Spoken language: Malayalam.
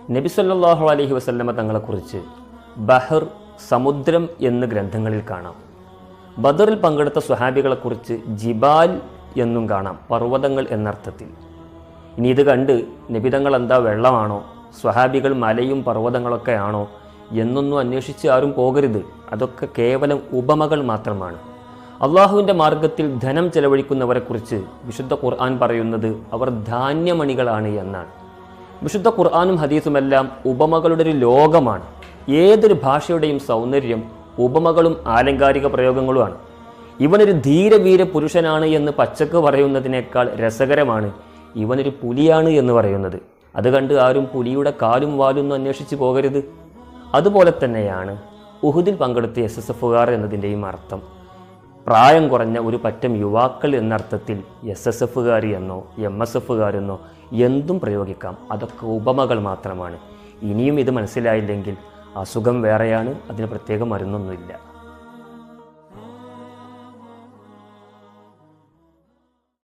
നബി സല്ലല്ലാഹു അലൈഹി വസല്ലമ തങ്ങളെക്കുറിച്ച് ബഹർ, സമുദ്രം എന്ന് ഗ്രന്ഥങ്ങളിൽ കാണാം. ബദറിൽ പങ്കെടുത്ത സ്വഹാബികളെക്കുറിച്ച് ജിബാൽ എന്നും കാണാം, പർവ്വതങ്ങൾ എന്നർത്ഥത്തിൽ. ഇനി ഇത് കണ്ട് നബിതങ്ങൾ എന്താ വെള്ളമാണോ, സ്വഹാബികൾ മലയും പർവ്വതങ്ങളൊക്കെ ആണോ എന്നൊന്നും അന്വേഷിച്ച് ആരും പോകരുത്. അതൊക്കെ കേവലം ഉപമകൾ മാത്രമാണ്. അള്ളാഹുവിൻ്റെ മാർഗത്തിൽ ധനം ചെലവഴിക്കുന്നവരെക്കുറിച്ച് വിശുദ്ധ ഖുർആൻ പറയുന്നത് അവർ ധാന്യമണികളാണ് എന്നാണ്. വിശുദ്ധ ഖുർആനും ഹദീസുമെല്ലാം ഉപമകളുടെ ഒരു ലോകമാണ്. ഏതൊരു ഭാഷയുടെയും സൗന്ദര്യം ഉപമകളും ആലങ്കാരിക പ്രയോഗങ്ങളുമാണ്. ഇവനൊരു ധീരവീര പുരുഷനാണ് എന്ന് പച്ചക്ക് പറയുന്നതിനേക്കാൾ രസകരമാണ് ഇവനൊരു പുലിയാണ് എന്ന് പറയുന്നത്. അത് കണ്ട് ആരും പുലിയുടെ കാലും വാലും അന്വേഷിച്ച് പോകരുത്. അതുപോലെ തന്നെയാണ് ഉഹുദിൽ പങ്കെടുത്ത SSFകാർ എന്നതിൻ്റെയും അർത്ഥം. പ്രായം കുറഞ്ഞ ഒരു പറ്റം യുവാക്കൾ എന്നർത്ഥത്തിൽ SSFകാർ എന്നോ MSFകാർ എന്നോ എന്തും പ്രയോഗിക്കാം. അതൊക്കെ ഉപമകൾ മാത്രമാണ്. ഇനിയും ഇത് മനസ്സിലായില്ലെങ്കിൽ അസുഖം വേറെയാണ്, അതിന് പ്രത്യേക മരുന്നൊന്നുമില്ല.